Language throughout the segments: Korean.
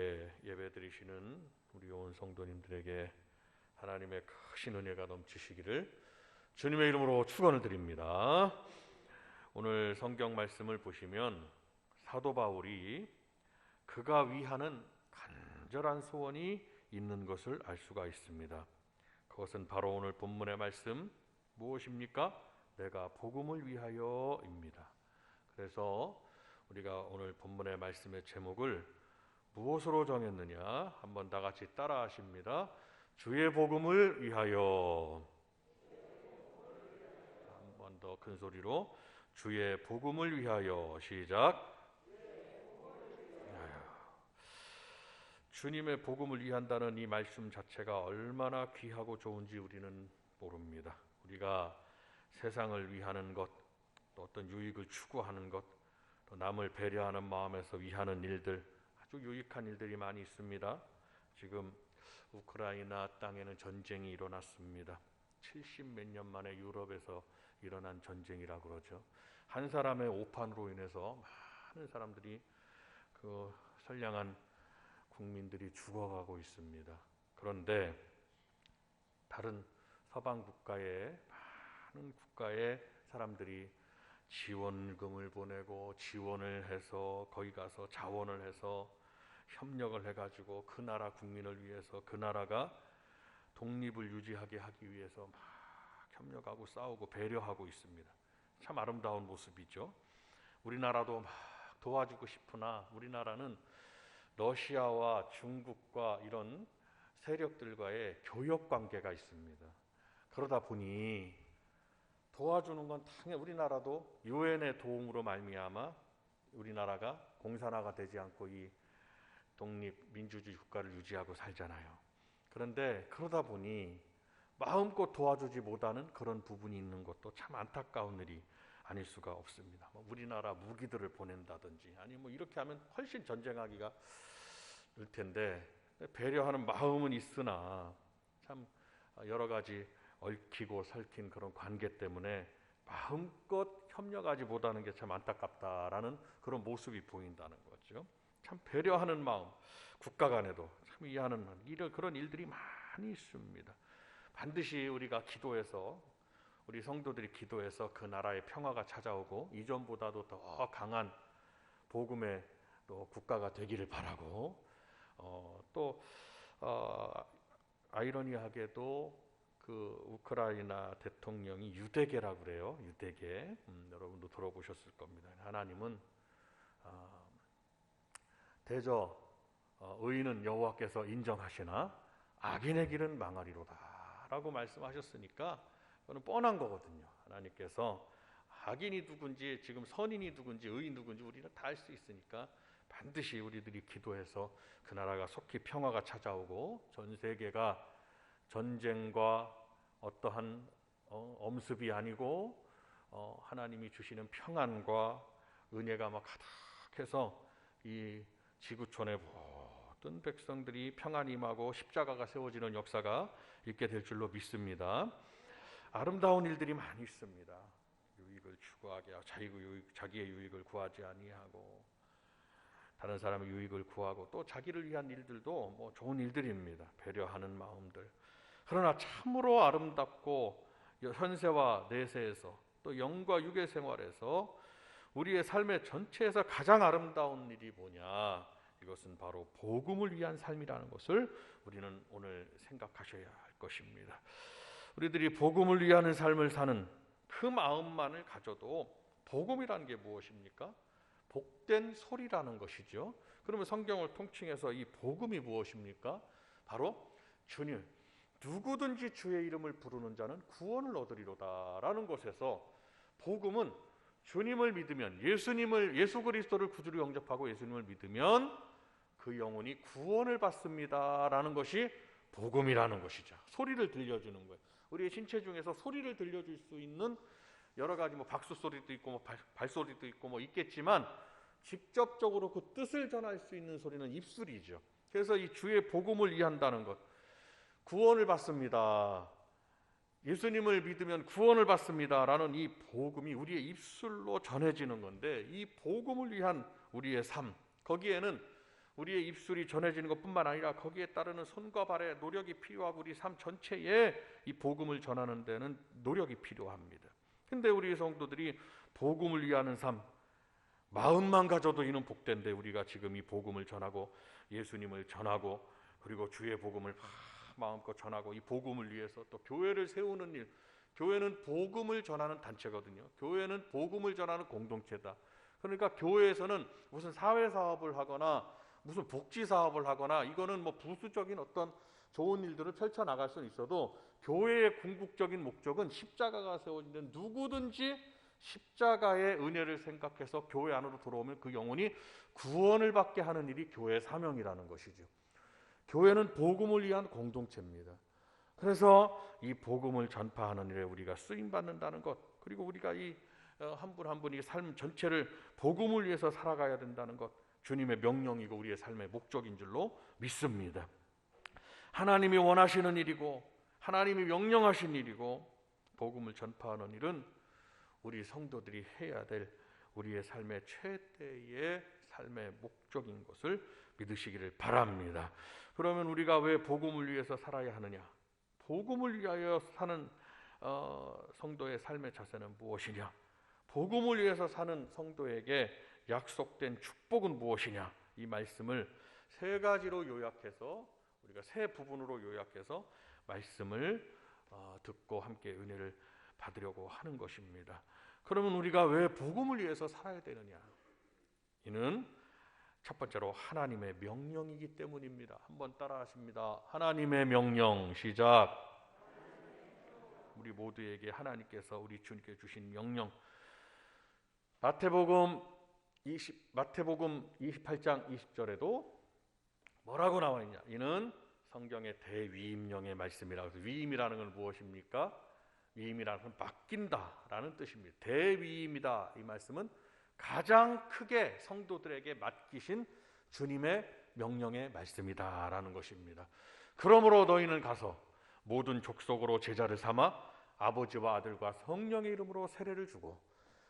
함께 예배드리시는 우리 온 성도님들에게 하나님의 크신 은혜가 넘치시기를 주님의 이름으로 축원을 드립니다. 오늘 성경 말씀을 보시면 사도 바울이 그가 위하는 간절한 소원이 있는 것을 알 수가 있습니다. 그것은 바로 오늘 본문의 말씀 무엇입니까? 내가 복음을 위하여입니다. 그래서 우리가 오늘 본문의 말씀의 제목을 무엇으로 정했느냐? 한번 다 같이 따라 하십니다. 주의 복음을 위하여. 한 번 더 큰 소리로 주의 복음을 위하여. 시작. 주님의 복음을 위한다는 이 말씀 자체가 얼마나 귀하고 좋은지 우리는 모릅니다. 우리가 세상을 위하는 것, 또 어떤 유익을 추구하는 것, 또 남을 배려하는 마음에서 위하는 일들, 아주 유익한 일들이 많이 있습니다. 지금 우크라이나 땅에는 전쟁이 일어났습니다. 70몇 년 만에 유럽에서 일어난 전쟁이라 그러죠. 한 사람의 오판으로 인해서 많은 사람들이, 그 선량한 국민들이 죽어가고 있습니다. 그런데 다른 서방 국가의 많은 국가의 사람들이 지원금을 보내고 지원을 해서 거기 가서 자원을 해서 협력을 해가지고 그 나라 국민을 위해서, 그 나라가 독립을 유지하게 하기 위해서 막 협력하고 싸우고 배려하고 있습니다. 참 아름다운 모습이죠. 우리나라도 막 도와주고 싶으나 우리나라는 러시아와 중국과 이런 세력들과의 교역 관계가 있습니다. 그러다 보니 도와주는 건 당연히 우리나라도 유엔의 도움으로 말미암아 우리나라가 공산화가 되지 않고 이 독립 민주주의 국가를 유지하고 살잖아요. 그런데 그러다 보니 마음껏 도와주지 못하는 그런 부분이 있는 것도 참 안타까운 일이 아닐 수가 없습니다. 우리나라 무기들을 보낸다든지, 아니 이렇게 하면 훨씬 전쟁하기가 늘 텐데, 배려하는 마음은 있으나 참 여러 가지 얽히고 설킨 그런 관계 때문에 마음껏 협력하지 못하는 게 참 안타깝다라는 그런 모습이 보인다는 거죠. 참 배려하는 마음, 국가 간에도 참 이해하는 그런 일들이 많이 있습니다. 반드시 우리가 기도해서, 우리 성도들이 기도해서 그 나라의 평화가 찾아오고 이전보다도 더 강한 복음의 또 국가가 되기를 바라고, 아이러니하게도 그 우크라이나 대통령이 유대계라고 그래요. 유대계. 여러분도 들어보셨을 겁니다. 하나님은 대저 의인은 여호와께서 인정하시나 악인의 길은 망하리로다 라고 말씀하셨으니까 그건 뻔한 거거든요. 하나님께서 악인이 누군지, 지금 선인이 누군지, 의인 누군지 우리는 다 알 수 있으니까 반드시 우리들이 기도해서 그 나라가 속히 평화가 찾아오고 전 세계가 전쟁과 어떠한 엄습이 아니고 하나님이 주시는 평안과 은혜가 막 가득해서 이 지구촌의 모든 백성들이 평안이 임하고 십자가가 세워지는 역사가 있게 될 줄로 믿습니다. 아름다운 일들이 많이 있습니다. 유익을 추구하게 하고 자기의 유익을 구하지 아니하고 다른 사람의 유익을 구하고 또 자기를 위한 일들도 좋은 일들입니다. 배려하는 마음들. 그러나 참으로 아름답고 현세와 내세에서 또 영과 육의 생활에서 우리의 삶의 전체에서 가장 아름다운 일이 뭐냐? 이것은 바로 복음을 위한 삶이라는 것을 우리는 오늘 생각하셔야 할 것입니다. 우리들이 복음을 위하는 삶을 사는 그 마음만을 가져도 복음이라는 게 무엇입니까? 복된 소리라는 것이죠. 그러면 성경을 통칭해서 이 복음이 무엇입니까? 바로 주님, 누구든지 주의 이름을 부르는 자는 구원을 얻으리로다라는 것에서 복음은 주님을 믿으면, 예수 그리스도를 구주로 영접하고 예수님을 믿으면 그 영혼이 구원을 받습니다라는 것이 복음이라는 것이죠. 소리를 들려주는 거예요. 우리의 신체 중에서 소리를 들려줄 수 있는 여러 가지 박수 소리도 있고 발소리도 있고 있겠지만 직접적으로 그 뜻을 전할 수 있는 소리는 입술이죠. 그래서 이 주의 복음을 위한다는 것, 구원을 받습니다, 예수님을 믿으면 구원을 받습니다라는 이 복음이 우리의 입술로 전해지는 건데, 이 복음을 위한 우리의 삶, 거기에는 우리의 입술이 전해지는 것뿐만 아니라 거기에 따르는 손과 발의 노력이 필요하고 우리 삶 전체에 이 복음을 전하는 데는 노력이 필요합니다. 근데 우리 성도들이 복음을 위하는 삶, 마음만 가져도 이는 복된데 우리가 지금 이 복음을 전하고 예수님을 전하고 그리고 주의 복음을 마음껏 전하고 이 복음을 위해서 또 교회를 세우는 일, 교회는 복음을 전하는 단체거든요. 교회는 복음을 전하는 공동체다. 그러니까 교회에서는 무슨 사회사업을 하거나 무슨 복지사업을 하거나 이거는 뭐 부수적인 어떤 좋은 일들을 펼쳐나갈 수는 있어도 교회의 궁극적인 목적은 십자가가 세워지는 누구든지 십자가의 은혜를 생각해서 교회 안으로 들어오면 그 영혼이 구원을 받게 하는 일이 교회의 사명이라는 것이죠. 교회는 복음을 위한 공동체입니다. 그래서 이 복음을 전파하는 일에 우리가 쓰임받는다는 것, 그리고 우리가 이 한 분 한 분이 삶 전체를 복음을 위해서 살아가야 된다는 것, 주님의 명령이고 우리의 삶의 목적인 줄로 믿습니다. 하나님이 원하시는 일이고 하나님이 명령하신 일이고 복음을 전파하는 일은 우리 성도들이 해야 될 우리의 삶의 최대의 삶의 목적인 것을 믿으시기를 바랍니다. 그러면 우리가 왜 복음을 위해서 살아야 하느냐? 복음을 위하여 사는 성도의 삶의 자세는 무엇이냐? 복음을 위해서 사는 성도에게 약속된 축복은 무엇이냐? 이 말씀을 세 가지로 요약해서 우리가 세 부분으로 요약해서 말씀을 듣고 함께 은혜를 받으려고 하는 것입니다. 그러면 우리가 왜 복음을 위해서 살아야 되느냐? 이는 첫 번째로 하나님의 명령이기 때문입니다. 한번 따라하십니다. 하나님의 명령. 시작. 우리 모두에게 하나님께서 우리 주님께 주신 명령. 마태복음 28장 20절에도 뭐라고 나와 있냐? 이는 성경의 대위임령의 말씀이라고 해서 위임이라는 건 무엇입니까? 위임이라는 건 맡긴다라는 뜻입니다. 대위임이다. 이 말씀은 가장 크게 성도들에게 맡기신 주님의 명령의 말씀이다라는 것입니다. 그러므로 너희는 가서 모든 족속으로 제자를 삼아 아버지와 아들과 성령의 이름으로 세례를 주고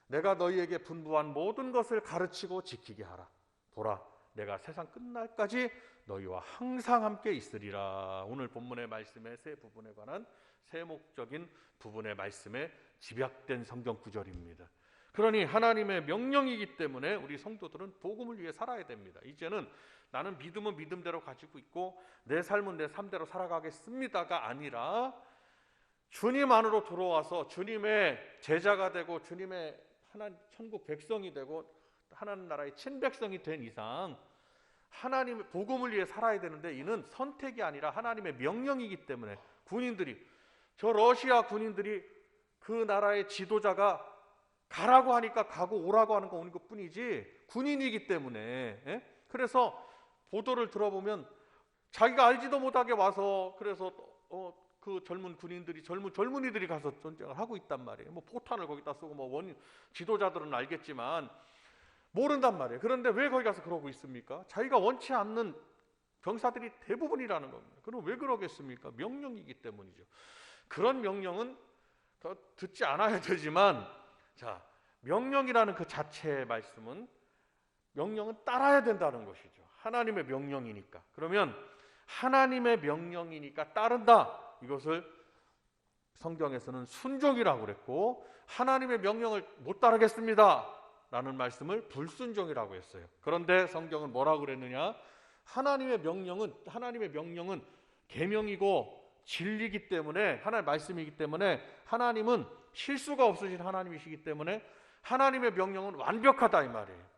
내가 너희에게 분부한 모든 것을 가르치고 지키게 하라. 보라, 내가 세상 끝날까지 너희와 항상 함께 있으리라. 오늘 본문의 말씀의 세 부분에 관한 세목적인 부분의 말씀에 집약된 성경 구절입니다. 그러니 하나님의 명령이기 때문에 우리 성도들은 복음을 위해 살아야 됩니다. 이제는 나는 믿음은 믿음대로 가지고 있고 내 삶은 내 삶대로 살아가겠습니다가 아니라 주님 안으로 들어와서 주님의 제자가 되고 주님의 하나님 천국 백성이 되고 하나님 나라의 친백성이 된 이상 하나님의 복음을 위해 살아야 되는데 이는 선택이 아니라 하나님의 명령이기 때문에 저 러시아 군인들이 그 나라의 지도자가 가라고 하니까 가고 오라고 하는 거 오는 것뿐이지 군인이기 때문에 그래서 보도를 들어보면 자기가 알지도 못하게 와서 그래서 그 젊은 군인들이 젊은이들이 가서 전쟁을 하고 있단 말이에요. 뭐 포탄을 거기다 쏘고 뭐 지도자들은 알겠지만 모른단 말이에요. 그런데 왜 거기 가서 그러고 있습니까? 자기가 원치 않는 병사들이 대부분이라는 겁니다. 그럼 왜 그러겠습니까? 명령이기 때문이죠. 그런 명령은 더 듣지 않아야 되지만 자, 명령이라는 그 자체의 말씀은 명령은 따라야 된다는 것이죠. 하나님의 명령이니까. 그러면 하나님의 명령이니까 따른다. 이것을 성경에서는 순종이라고 그랬고 하나님의 명령을 못 따르겠습니다 라는 말씀을 불순종이라고 했어요. 그런데 성경은 뭐라고 그랬느냐? 하나님의 명령은 계명이고 진리이기 때문에 하나님의 말씀이기 때문에 하나님은 실수가 없으신 하나님이시기 때문에 하나님의 명령은 완벽하다 이 말이에요.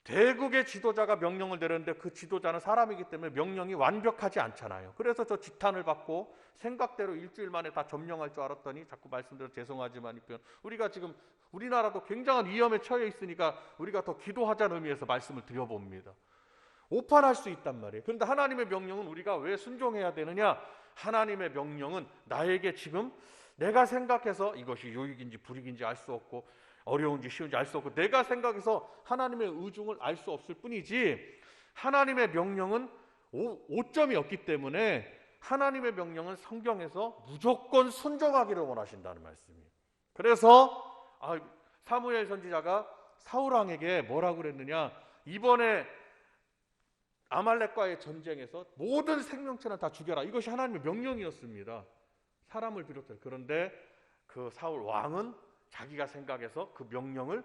대국의 지도자가 명령을 내렸는데 그 지도자는 사람이기 때문에 명령이 완벽하지 않잖아요. 그래서 저 지탄을 받고 생각대로 일주일 만에 다 점령할 줄 알았더니 자꾸 말씀드려 죄송하지만 우리가 지금 우리나라도 굉장한 위험에 처해 있으니까 우리가 더 기도하자는 의미에서 말씀을 드려봅니다. 오판할 수 있단 말이에요. 그런데 하나님의 명령은 우리가 왜 순종해야 되느냐? 하나님의 명령은 나에게 지금 내가 생각해서 이것이 유익인지 불익인지 알 수 없고 어려운지 쉬운지 알 수 없고 내가 생각해서 하나님의 의중을 알 수 없을 뿐이지 하나님의 명령은 오점이 없기 때문에 하나님의 명령은 성경에서 무조건 순종하기를 원하신다는 말씀이에요. 그래서 사무엘 선지자가 사울 왕에게 뭐라고 그랬느냐? 이번에 아말렉과의 전쟁에서 모든 생명체는 다 죽여라. 이것이 하나님의 명령이었습니다. 사람을 비롯해. 그런데 그 사울 왕은 자기가 생각해서 그 명령을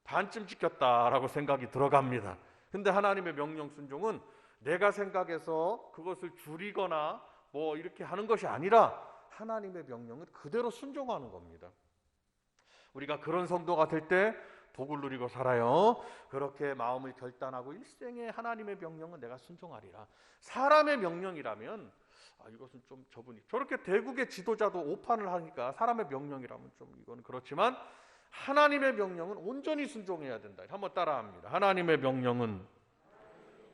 반쯤 지켰다라고 생각이 들어갑니다. 근데 하나님의 명령 순종은 내가 생각해서 그것을 줄이거나 뭐 이렇게 하는 것이 아니라 하나님의 명령은 그대로 순종하는 겁니다. 우리가 그런 성도가 될 때 복을 누리고 살아요. 그렇게 마음을 결단하고 일생에 하나님의 명령은 내가 순종하리라. 사람의 명령이라면 이것은 좀 저분이 저렇게 대국의 지도자도 오판을 하니까 사람의 명령이라면 좀 이건 그렇지만 하나님의 명령은 온전히 순종해야 된다. 한번 따라합니다. 하나님의 명령은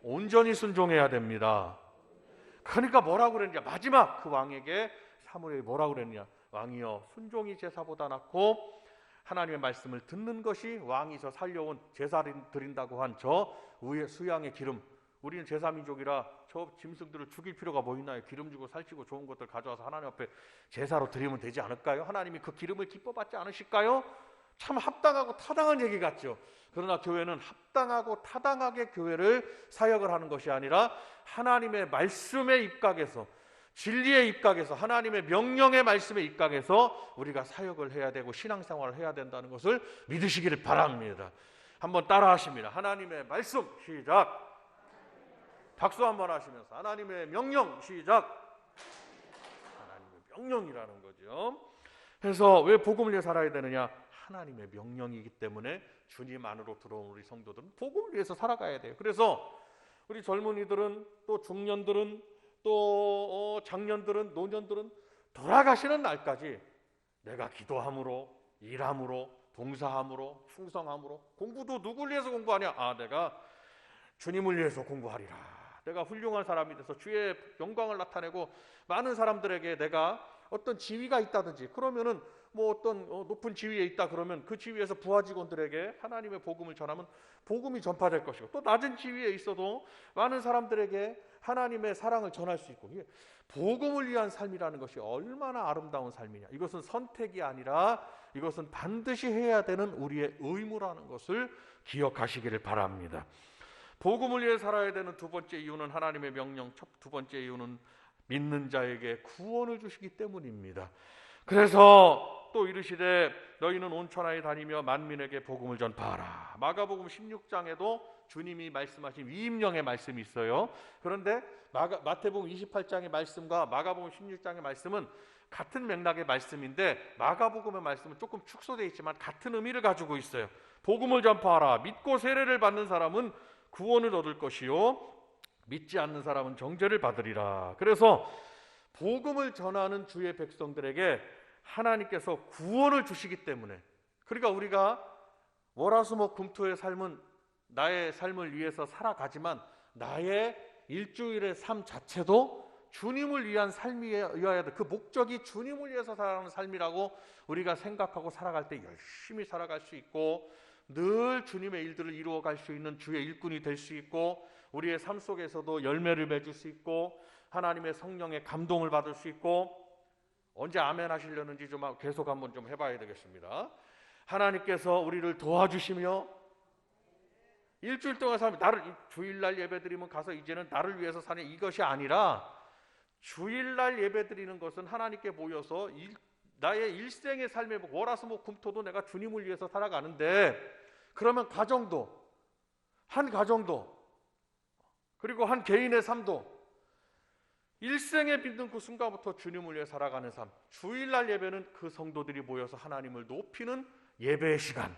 온전히 순종해야 됩니다. 그러니까 뭐라고 그랬냐? 마지막 그 왕에게 사무엘이 뭐라고 그랬냐? 왕이여, 순종이 제사보다 낫고 하나님의 말씀을 듣는 것이 왕이 저 살려온 제사 드린다고 한 저 수양의 기름, 우리는 제사민족이라 저 짐승들을 죽일 필요가 뭐 있나요? 기름 주고 살찌고 좋은 것들 가져와서 하나님 앞에 제사로 드리면 되지 않을까요? 하나님이 그 기름을 기뻐받지 않으실까요? 참 합당하고 타당한 얘기 같죠. 그러나 교회는 합당하고 타당하게 교회를 사역을 하는 것이 아니라 하나님의 말씀에 입각해서, 진리에 입각해서, 하나님의 명령의 말씀에 입각해서 우리가 사역을 해야 되고 신앙생활을 해야 된다는 것을 믿으시기를 바랍니다. 한번 따라 하십니다. 하나님의 말씀 시작. 박수 한번 하시면서 하나님의 명령 시작. 하나님의 명령이라는 거죠. 그래서 왜 복음을 위해 살아야 되느냐? 하나님의 명령이기 때문에 주님 안으로 들어온 우리 성도들은 복음을 위해서 살아가야 돼요. 그래서 우리 젊은이들은 또 중년들은 또 장년들은 노년들은 돌아가시는 날까지 내가 기도함으로, 일함으로, 봉사함으로, 충성함으로, 공부도 누굴 위해서 공부하냐? 내가 주님을 위해서 공부하리라. 내가 훌륭한 사람이 돼서 주의 영광을 나타내고 많은 사람들에게 내가 어떤 지위가 있다든지, 그러면은 뭐 어떤 높은 지위에 있다 그러면 그 지위에서 부하 직원들에게 하나님의 복음을 전하면 복음이 전파될 것이고, 또 낮은 지위에 있어도 많은 사람들에게 하나님의 사랑을 전할 수 있고, 복음을 위한 삶이라는 것이 얼마나 아름다운 삶이냐. 이것은 선택이 아니라 이것은 반드시 해야 되는 우리의 의무라는 것을 기억하시기를 바랍니다. 복음을 위해 살아야 되는 두 번째 이유는 하나님의 명령, 두 번째 이유는 믿는 자에게 구원을 주시기 때문입니다. 그래서 또 이르시되 너희는 온 천하에 다니며 만민에게 복음을 전파하라. 마가복음 16장에도 주님이 말씀하신 위임령의 말씀이 있어요. 그런데 마태복음 28장의 말씀과 마가복음 16장의 말씀은 같은 맥락의 말씀인데 마가복음의 말씀은 조금 축소되어 있지만 같은 의미를 가지고 있어요. 복음을 전파하라. 믿고 세례를 받는 사람은 구원을 얻을 것이요 믿지 않는 사람은 정죄를 받으리라. 그래서 복음을 전하는 주의 백성들에게 하나님께서 구원을 주시기 때문에, 그러니까 우리가 월화수목 금토의 삶은 나의 삶을 위해서 살아가지만 나의 일주일의 삶 자체도 주님을 위한 삶이어야 돼. 그 목적이 주님을 위해서 살아가는 삶이라고 우리가 생각하고 살아갈 때 열심히 살아갈 수 있고, 늘 주님의 일들을 이루어갈 수 있는 주의 일꾼이 될 수 있고, 우리의 삶 속에서도 열매를 맺을 수 있고, 하나님의 성령의 감동을 받을 수 있고. 언제 아멘 하시려는지 좀 계속 한번 좀 해봐야 되겠습니다. 하나님께서 우리를 도와주시며 일주일 동안 살면 나를 주일날 예배드리면 가서 이제는 나를 위해서 사는 이것이 아니라, 주일날 예배드리는 것은 하나님께 모여서 나의 일생의 삶의 월화수목 금토도 내가 주님을 위해서 살아가는데, 그러면 한 가정도 그리고 한 개인의 삶도 일생에 믿는 그 순간부터 주님을 위해 살아가는 삶, 주일날 예배는 그 성도들이 모여서 하나님을 높이는 예배의 시간.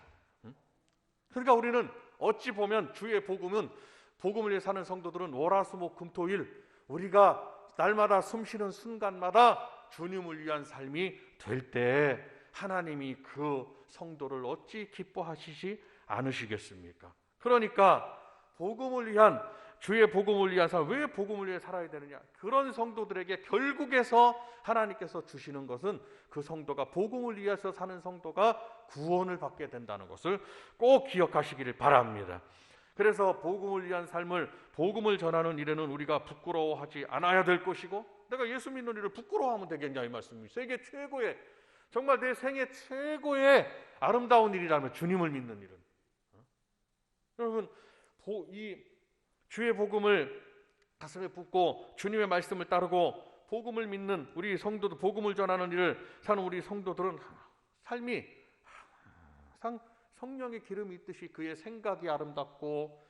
그러니까 우리는 어찌 보면 주의 복음을 위해 사는 성도들은 월화수목 금토일 우리가 날마다 숨쉬는 순간마다 주님을 위한 삶이 될 때 하나님이 그 성도를 어찌 기뻐하시지 않으시겠습니까? 그러니까 주의 복음을 위한 삶, 왜 복음을 위해 살아야 되느냐? 그런 성도들에게 결국에서 하나님께서 주시는 것은 그 성도가 복음을 위해서 사는 성도가 구원을 받게 된다는 것을 꼭 기억하시기를 바랍니다. 그래서 복음을 위한 삶을, 복음을 전하는 일에는 우리가 부끄러워하지 않아야 될 것이고, 내가 예수 믿는 일을 부끄러워하면 되겠냐 이 말씀입니다. 세계 최고의, 정말 내 생애 최고의 아름다운 일이라면 주님을 믿는 일은, 여러분 이 주의 복음을 가슴에 붙고 주님의 말씀을 따르고 복음을 믿는 우리 성도들, 복음을 전하는 일을 사는 우리 성도들은 삶이 항상 성령의 기름이 있듯이 그의 생각이 아름답고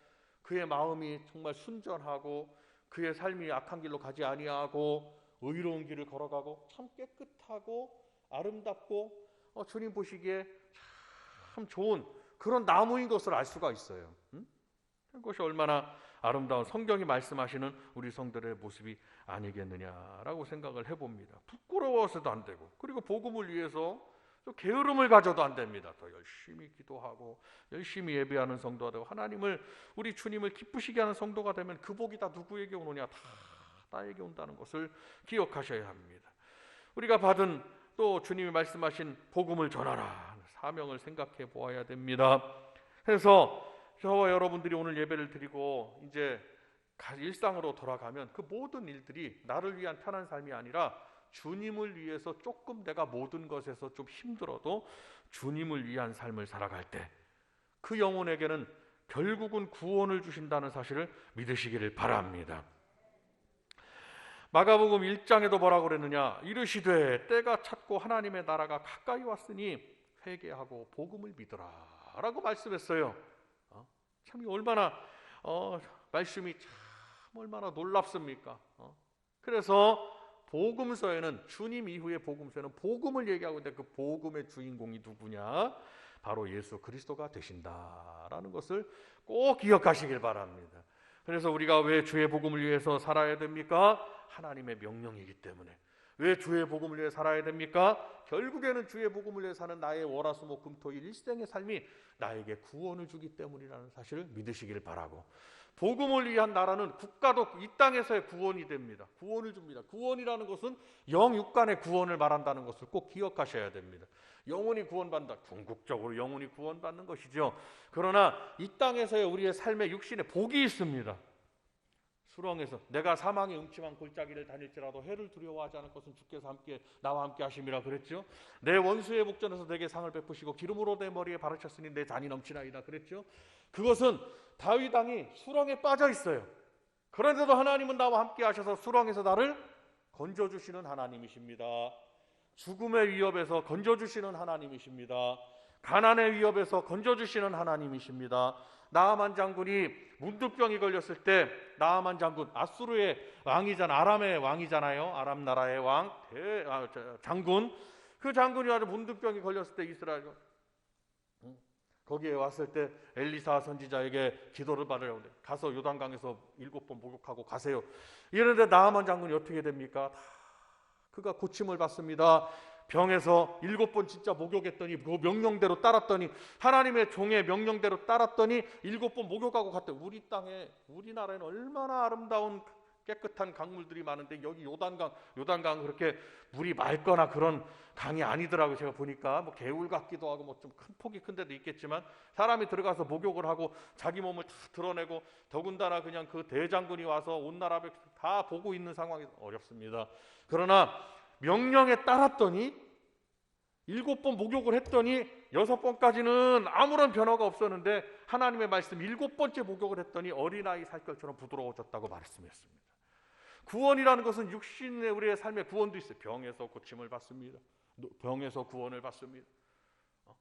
그의 마음이 정말 순전하고 그의 삶이 악한 길로 가지 아니하고 의로운 길을 걸어가고 참 깨끗하고 아름답고 주님 보시기에 참 좋은 그런 나무인 것을 알 수가 있어요. 그것이 얼마나 아름다운 성경이 말씀하시는 우리 성들의 모습이 아니겠느냐라고 생각을 해봅니다. 부끄러워서도 안 되고, 그리고 복음을 위해서 또 게으름을 가져도 안 됩니다. 더 열심히 기도하고 열심히 예배하는 성도가 되고 하나님을, 우리 주님을 기쁘시게 하는 성도가 되면 그 복이 다 누구에게 오느냐? 다 나에게 온다는 것을 기억하셔야 합니다. 우리가 받은 또 주님이 말씀하신 복음을 전하라 사명을 생각해 보아야 됩니다. 그래서 저와 여러분들이 오늘 예배를 드리고 이제 일상으로 돌아가면 그 모든 일들이 나를 위한 편한 삶이 아니라 주님을 위해서 조금 내가 모든 것에서 좀 힘들어도 주님을 위한 삶을 살아갈 때 그 영혼에게는 결국은 구원을 주신다는 사실을 믿으시기를 바랍니다. 마가복음 1장에도 뭐라고 그랬느냐? 이르시되 때가 찼고 하나님의 나라가 가까이 왔으니 회개하고 복음을 믿으라 라고 말씀했어요. 참 얼마나 말씀이 참 얼마나 놀랍습니까? 그래서 복음서에는, 주님 이후의 복음서에는 복음을 얘기하고 있는데 그 복음의 주인공이 누구냐? 바로 예수 그리스도가 되신다라는 것을 꼭 기억하시길 바랍니다. 그래서 우리가 왜 주의 복음을 위해서 살아야 됩니까? 하나님의 명령이기 때문에. 왜 주의 복음을 위해 살아야 됩니까? 결국에는 주의 복음을 위해 사는 나의 월화수목금토일 일생의 삶이 나에게 구원을 주기 때문이라는 사실을 믿으시기를 바라고, 복음을 위한 나라는 국가도 이 땅에서의 구원이 됩니다. 구원을 줍니다. 구원이라는 것은 영육간의 구원을 말한다는 것을 꼭 기억하셔야 됩니다. 영혼이 구원받는다. 궁극적으로 영혼이 구원받는 것이죠. 그러나 이 땅에서의 우리의 삶의 육신에 복이 있습니다. 수렁에서 내가 사망의 음침한 골짜기를 다닐지라도 해를 두려워하지 않을 것은 주께서 나와 함께 하심이라 그랬죠. 내 원수의 목전에서 내게 상을 베푸시고 기름으로 내 머리에 바르셨으니 내 잔이 넘치나이다 그랬죠. 그것은 다윗 왕이 수렁에 빠져 있어요. 그런데도 하나님은 나와 함께 하셔서 수렁에서 나를 건져주시는 하나님이십니다. 죽음의 위협에서 건져주시는 하나님이십니다. 가난의 위협에서 건져주시는 하나님이십니다. 나아만 장군이 문득병이 걸렸을 때, 나아만 장군, 아수르의 왕이잖아, 아람의 왕이잖아요. 아람 나라의 왕, 장군. 그 장군이 아주 문득병이 걸렸을 때 이스라엘 거기에 왔을 때 엘리사 선지자에게 기도를 받으려고 가서 요단강에서 7번 목욕하고 가세요. 이런데 나아만 장군이 어떻게 됩니까? 그가 고침을 받습니다. 병에서 7번 진짜 목욕했더니 그 명령대로 따랐더니, 하나님의 종의 명령대로 따랐더니 7번 목욕하고 갔대. 우리 땅에, 우리나라에는 얼마나 아름다운 깨끗한 강물들이 많은데 여기 요단강 그렇게 물이 맑거나 그런 강이 아니더라고요. 제가 보니까 뭐 개울 같기도 하고 뭐 좀 큰 폭이 큰 데도 있겠지만 사람이 들어가서 목욕을 하고 자기 몸을 다 드러내고, 더군다나 그냥 그 대장군이 와서 온 나라 백성 다 보고 있는 상황에서 어렵습니다. 그러나 명령에 따랐더니 7번 목욕을 했더니 6번까지는 아무런 변화가 없었는데 하나님의 말씀 7번째 목욕을 했더니 어린아이 살결처럼 부드러워졌다고 말씀했습니다. 구원이라는 것은 육신의 우리의 삶의 구원도 있어요. 병에서 고침을 받습니다. 병에서 구원을 받습니다.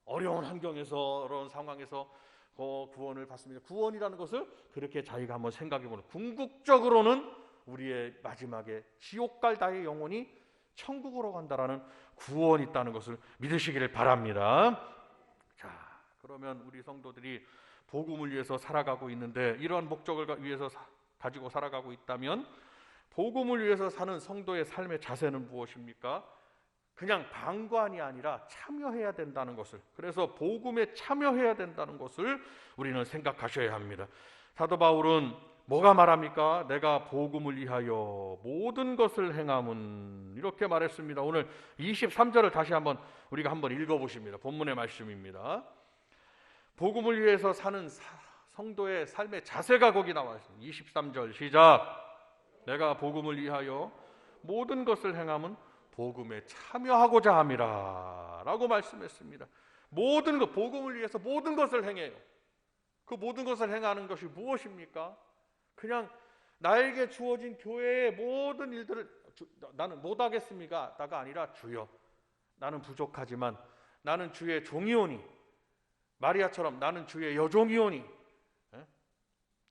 어려운 환경에서, 어려운 상황에서 구원을 받습니다. 구원이라는 것을 그렇게 자기가 한번 생각해보는, 궁극적으로는 우리의 마지막에 지옥 갈 나의 영혼이 천국으로 간다라는 구원이 있다는 것을 믿으시기를 바랍니다. 자, 그러면 우리 성도들이 복음을 위해서 살아가고 있는데, 이러한 목적을 위해서 가지고 살아가고 있다면 복음을 위해서 사는 성도의 삶의 자세는 무엇입니까? 그냥 방관이 아니라 참여해야 된다는 것을, 그래서 복음에 참여해야 된다는 것을 우리는 생각하셔야 합니다. 사도 바울은 뭐가 말합니까? 내가 복음을 위하여 모든 것을 행함은, 이렇게 말했습니다. 오늘 23절을 다시 우리가 한번 읽어보십니다. 본문의 말씀입니다. 복음을 위해서 사는 성도의 삶의 자세가 거기 나와 있습니다. 23절 시작. 내가 복음을 위하여 모든 것을 행함은 복음에 참여하고자 함이라 라고 말씀했습니다. 모든 것, 복음을 위해서 모든 것을 행해요. 그 모든 것을 행하는 것이 무엇입니까? 그냥 나에게 주어진 교회의 모든 일들을 나는 못하겠습니까? 다가 아니라 주여, 나는 부족하지만 나는 주의 종이오니, 마리아처럼 나는 주의 여종이오니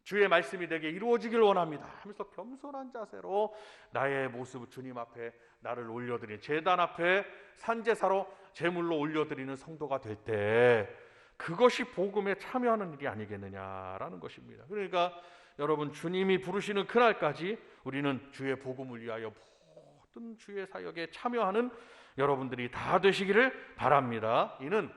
주의 말씀이 내게 이루어지길 원합니다 하면서 겸손한 자세로 나의 모습을 주님 앞에 나를 올려드리는, 제단 앞에 산제사로 제물로 올려드리는 성도가 될 때 그것이 복음에 참여하는 일이 아니겠느냐라는 것입니다. 그러니까 여러분, 주님이 부르시는 그날까지 우리는 주의 복음을 위하여 모든 주의 사역에 참여하는 여러분들이 다 되시기를 바랍니다. 이는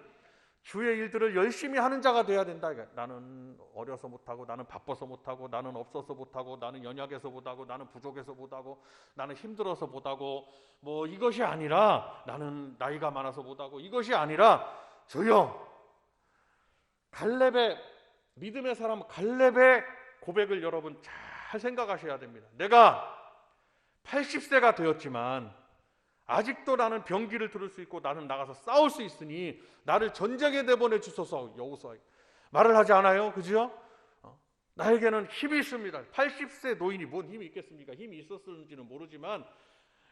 주의 일들을 열심히 하는 자가 돼야 된다. 나는 어려서 못하고, 나는 바빠서 못하고, 나는 없어서 못하고, 나는 연약해서 못하고, 나는 부족해서 못하고, 나는 힘들어서 못하고, 뭐 이것이 아니라, 나는 나이가 많아서 못하고, 이것이 아니라 주여, 갈렙의 믿음의 사람 갈렙의 고백을 여러분 잘 생각하셔야 됩니다. 내가 80세가 되었지만 아직도 나는 병기를 들을 수 있고 나는 나가서 싸울 수 있으니 나를 전쟁에 내보내 주소서 여호수아 말을 하지 않아요? 그죠? 나에게는 힘이 있습니다. 80세 노인이 뭔 힘이 있겠습니까? 힘이 있었는지는 모르지만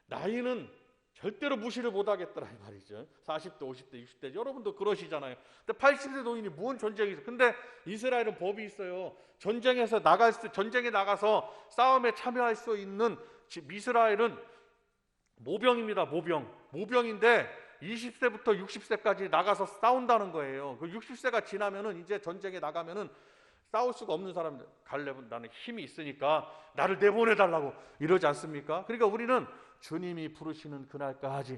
나이는 절대로 무시를 못하겠더라 이 말이죠. 40대, 50대, 60대 여러분도 그러시잖아요. 근데 80세 노인이 뭔 전쟁이 있어? 근데 이스라엘은 법이 있어요. 전쟁에 나가서 싸움에 참여할 수 있는 이스라엘은 모병입니다. 모병인데 20세부터 60세까지 나가서 싸운다는 거예요. 그 60세가 지나면은 이제 전쟁에 나가면은 싸울 수가 없는 사람들. 갈렙은 나는 힘이 있으니까 나를 내보내달라고 이러지 않습니까? 그러니까 우리는 주님이 부르시는 그날까지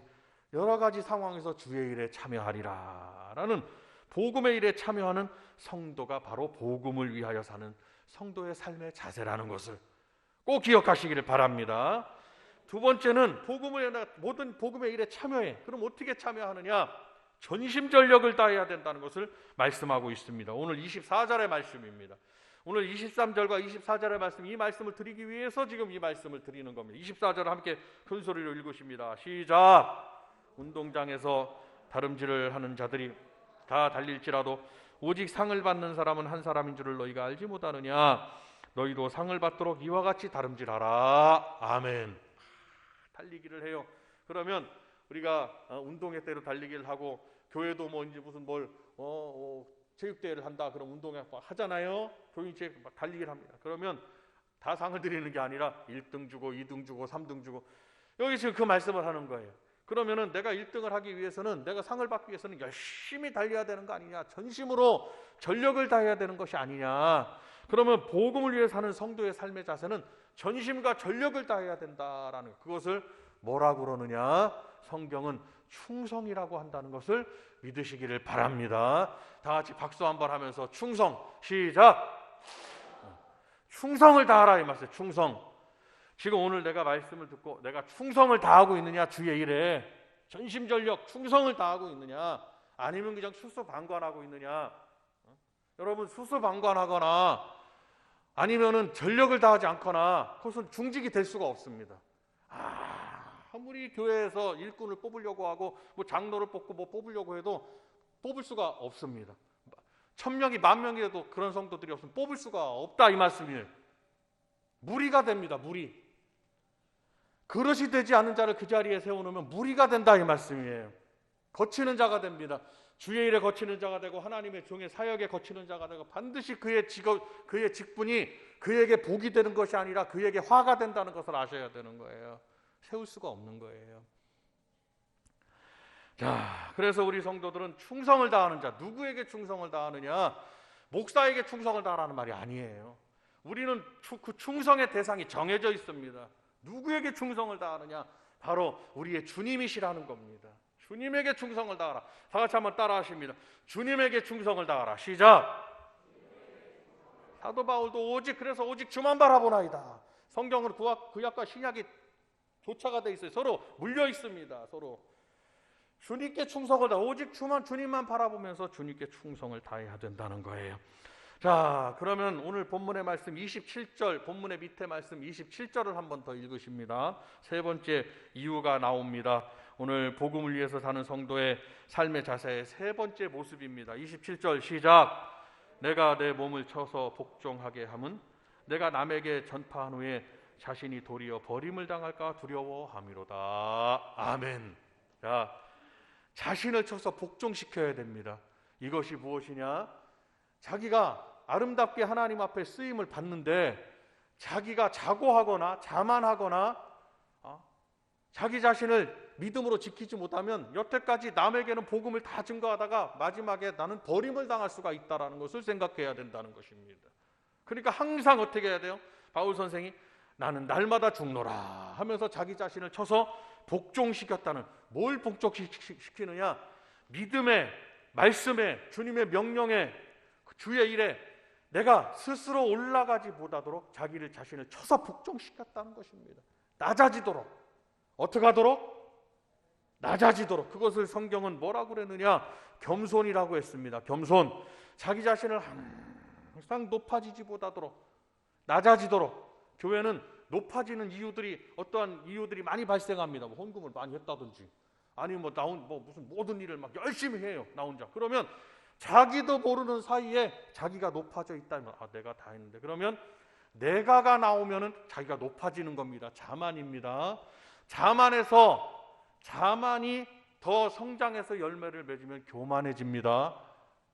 여러 가지 상황에서 주의 일에 참여하리라 라는 복음의 일에 참여하는 성도가 바로 복음을 위하여 사는 성도의 삶의 자세라는 것을 꼭 기억하시기를 바랍니다. 두 번째는 모든 복음의 일에 참여해. 그럼 어떻게 참여하느냐? 전심전력을 다해야 된다는 것을 말씀하고 있습니다. 오늘 24절의 말씀입니다. 오늘 23절과 24절의 말씀, 이 말씀을 드리기 위해서 지금 이 말씀을 드리는 겁니다. 24절을 함께 큰 소리로 읽으십니다. 시작. 운동장에서 다름질을 하는 자들이 다 달릴지라도 오직 상을 받는 사람은 한 사람인 줄을 너희가 알지 못하느냐? 너희도 상을 받도록 이와 같이 다름질하라. 아멘. 달리기를 해요. 그러면 우리가 운동회 때로 달리기를 하고 교회도 뭐 이제 무슨 체육대회를 한다. 그럼 운동회 하잖아요. 교인체 달리기를 합니다. 그러면 다 상을 드리는 게 아니라 1등 주고 2등 주고 3등 주고, 여기 지금 그 말씀을 하는 거예요. 그러면은 내가 1등을 하기 위해서는, 내가 상을 받기 위해서는 열심히 달려야 되는 거 아니냐? 전심으로 전력을 다해야 되는 것이 아니냐? 그러면 복음을 위해 사는 성도의 삶의 자세는 전심과 전력을 다해야 된다라는, 그것을 뭐라고 그러느냐? 성경은 충성이라고 한다는 것을 믿으시기를 바랍니다. 다 같이 박수 한번 하면서 충성, 시작. 충성을 다하라 이 말이에요. 충성. 지금 오늘 내가 말씀을 듣고 내가 충성을 다하고 있느냐? 주의 일에 전심전력 충성을 다하고 있느냐? 아니면 그냥 수수방관하고 있느냐? 여러분, 수수방관하거나 아니면은 전력을 다하지 않거나 그것은 중직이 될 수가 없습니다. 아무리 교회에서 일꾼을 뽑으려고 하고 뭐 장로를 뽑고 뭐 뽑으려고 해도 뽑을 수가 없습니다. 1000명이 10,000명이라도 그런 성도들이 없으면 뽑을 수가 없다 이 말씀이에요. 무리가 됩니다. 무리. 그릇이 되지 않은 자를 그 자리에 세워놓으면 무리가 된다 이 말씀이에요. 거치는 자가 됩니다. 주의 일에 거치는 자가 되고 하나님의 종의 사역에 거치는 자가 되고, 반드시 그의 직분이 그에게 복이 되는 것이 아니라 그에게 화가 된다는 것을 아셔야 되는 거예요. 세울 수가 없는 거예요. 자, 그래서 우리 성도들은 충성을 다하는 자, 누구에게 충성을 다하느냐? 목사에게 충성을 다하라는 말이 아니에요. 우리는 그 충성의 대상이 정해져 있습니다. 누구에게 충성을 다하느냐? 바로 우리의 주님이시라는 겁니다. 주님에게 충성을 다하라. 다 같이 한번 따라 하십니다. 주님에게 충성을 다하라. 시작. 사도 바울도 오직 주만 바라보나이다. 성경은 구약과 신약이 교차가 돼 있어요. 서로 물려 있습니다. 서로 주님께 충성을 다, 오직 주님만 바라보면서 주님께 충성을 다해야 된다는 거예요. 자, 그러면 오늘 본문의 말씀 27절, 본문의 밑에 말씀 27절을 한번 더 읽으십니다. 세 번째 이유가 나옵니다. 오늘 복음을 위해서 사는 성도의 삶의 자세의 세 번째 모습입니다. 27절 시작. 내가 내 몸을 쳐서 복종하게 함은 내가 남에게 전파한 후에 자신이 도리어 버림을 당할까 두려워함이로다. 아멘. 자, 자신을 쳐서 복종시켜야 됩니다. 이것이 무엇이냐? 자기가 아름답게 하나님 앞에 쓰임을 받는데 자기가 자고하거나 자만하거나 자기 자신을 믿음으로 지키지 못하면 여태까지 남에게는 복음을 다 증거하다가 마지막에 나는 버림을 당할 수가 있다는 것을 생각해야 된다는 것입니다. 그러니까 항상 어떻게 해야 돼요? 바울 선생이 나는 날마다 죽노라 하면서 자기 자신을 쳐서 복종시켰다는, 뭘 복종시키느냐? 믿음에, 말씀에, 주님의 명령에, 주의 일에 내가 스스로 올라가지 못하도록 자기를 자신을 쳐서 복종시켰다는 것입니다. 낮아지도록. 어떻게 하도록? 낮아지도록. 그것을 성경은 뭐라고 그랬느냐? 겸손이라고 했습니다. 겸손. 자기 자신을 항상 높아지지 못하도록, 낮아지도록. 교회는 높아지는 이유들이, 어떠한 이유들이 많이 발생합니다. 뭐 헌금을 많이 했다든지, 아니면 무슨 모든 일을 막 열심히 해요, 나 혼자. 그러면 자기도 모르는 사이에 자기가 높아져 있다면, 내가 다 했는데, 그러면 내가가 나오면은 자기가 높아지는 겁니다. 자만입니다. 자만이 더 성장해서 열매를 맺으면 교만해집니다.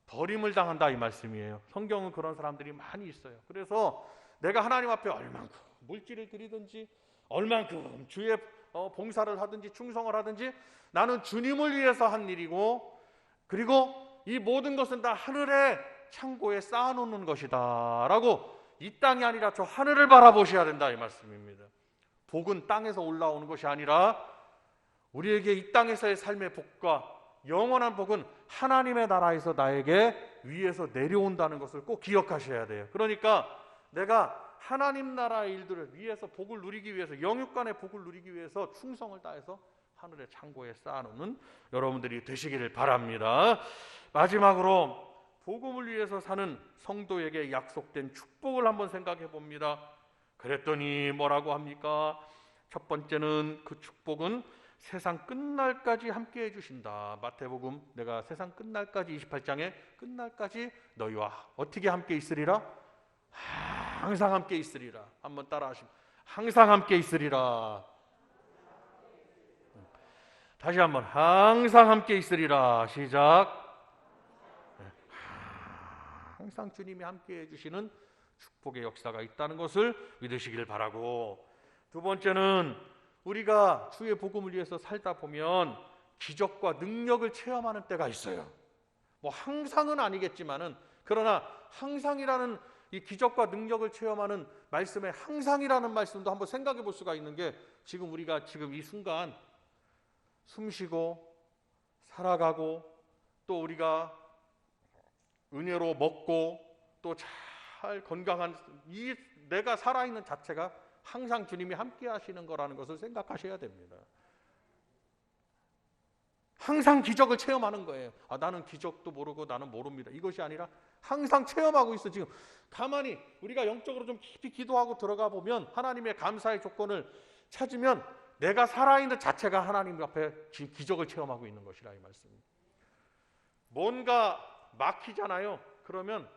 버림을 당한다, 이 말씀이에요. 성경은 그런 사람들이 많이 있어요. 그래서 내가 하나님 앞에 얼만큼 물질을 드리든지, 얼만큼 주의 봉사를 하든지 충성을 하든지, 나는 주님을 위해서 한 일이고, 그리고 이 모든 것은 다 하늘의 창고에 쌓아놓는 것이다 라고, 이 땅이 아니라 저 하늘을 바라보셔야 된다, 이 말씀입니다. 복은 땅에서 올라오는 것이 아니라 우리에게 이 땅에서의 삶의 복과 영원한 복은 하나님의 나라에서 나에게 위에서 내려온다는 것을 꼭 기억하셔야 돼요. 그러니까 내가 하나님 나라의 일들을 위해서 복을 누리기 위해서, 영육간의 복을 누리기 위해서 충성을 다해서 하늘의 창고에 쌓아놓는 여러분들이 되시기를 바랍니다. 마지막으로 복음을 위해서 사는 성도에게 약속된 축복을 한번 생각해 봅니다. 그랬더니 뭐라고 합니까? 첫 번째는, 그 축복은 세상 끝날까지 함께 해주신다. 마태복음, 내가 세상 끝날까지, 28장에 끝날까지 너희와 어떻게 함께 있으리라? 항상 함께 있으리라. 한번 따라 하시면, 항상 함께 있으리라. 다시 한번, 항상 함께 있으리라. 시작. 항상 주님이 함께 해주시는 축복의 역사가 있다는 것을 믿으시길 바라고, 두 번째는 우리가 주의 복음을 위해서 살다 보면 기적과 능력을 체험하는 때가 있어요. 뭐 항상은 아니겠지만은, 그러나 항상이라는 이 기적과 능력을 체험하는 말씀에 항상이라는 말씀도 한번 생각해 볼 수가 있는 게, 지금 우리가 지금 이 순간 숨쉬고 살아가고, 또 우리가 은혜로 먹고 또 잘 건강한 이 내가 살아있는 자체가 항상 주님이 함께 하시는 거라는 것을 생각하셔야 됩니다. 항상 기적을 체험하는 거예요. 나는 기적도 모르고 나는 모릅니다. 이것이 아니라 항상 체험하고 있어. 지금 가만히 우리가 영적으로 좀 깊이 기도하고 들어가 보면, 하나님의 감사의 조건을 찾으면 내가 살아있는 자체가 하나님 앞에 기적을 체험하고 있는 것이라, 이 말씀입니다. 뭔가 막히잖아요. 그러면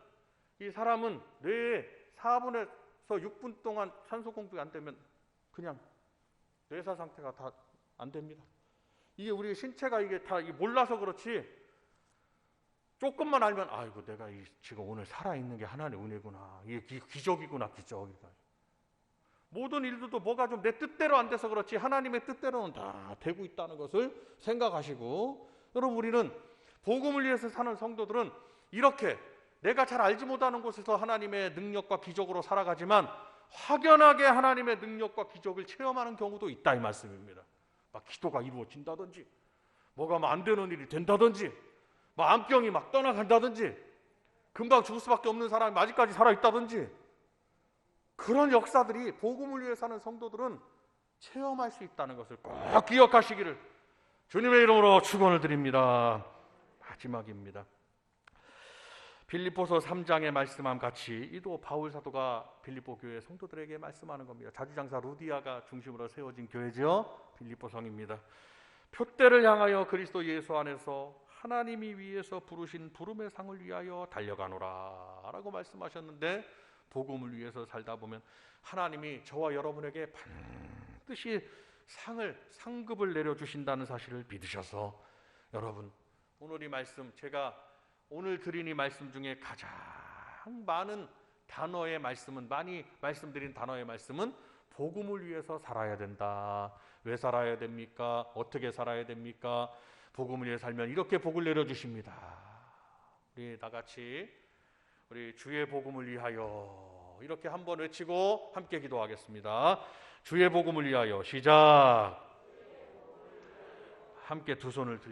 이 사람은 뇌에 4분에서 6분 동안 산소 공급이 안 되면 그냥 뇌사 상태가 다 안 됩니다. 이게 우리 신체가 이게 다 몰라서 그렇지, 조금만 알면 아이고 내가 지금 오늘 살아있는 게 하나님의 은혜구나, 이게 기적이구나, 기적이다. 모든 일들도 뭐가 좀 내 뜻대로 안 돼서 그렇지 하나님의 뜻대로는 다 되고 있다는 것을 생각하시고, 여러분 우리는 복음을 위해서 사는 성도들은 이렇게 내가 잘 알지 못하는 곳에서 하나님의 능력과 기적으로 살아가지만 확연하게 하나님의 능력과 기적을 체험하는 경우도 있다, 이 말씀입니다. 막 기도가 이루어진다든지, 뭐가 막 안 되는 일이 된다든지, 막 암병이 막 떠나간다든지, 금방 죽을 수밖에 없는 사람이 아직까지 살아있다든지, 그런 역사들이 복음을 위해 사는 성도들은 체험할 수 있다는 것을 꼭 기억하시기를 주님의 이름으로 축원을 드립니다. 마지막입니다. 빌립보서 3장의 말씀함 같이, 이도 바울 사도가 빌립보 교회 성도들에게 말씀하는 겁니다. 자주장사 루디아가 중심으로 세워진 교회죠. 빌립보 성입니다. 표대를 향하여 그리스도 예수 안에서 하나님이 위에서 부르신 부름의 상을 위하여 달려가노라 라고 말씀하셨는데, 복음을 위해서 살다 보면 하나님이 저와 여러분에게 반드시 상급을 내려주신다는 사실을 믿으셔서 여러분, 오늘 이 말씀, 제가 오늘 드린 이 말씀 중에 가장 많은 단어의 말씀은, 많이 말씀드린 단어의 말씀은 복음을 위해서 살아야 된다. 왜 살아야 됩니까? 어떻게 살아야 됩니까? 복음을 위해 살면 이렇게 복을 내려주십니다. 우리 다 같이 우리 주의 복음을 위하여 이렇게 한번 외치고 함께 기도하겠습니다. 주의 복음을 위하여. 시작. 함께 두 손을 들겠습니다.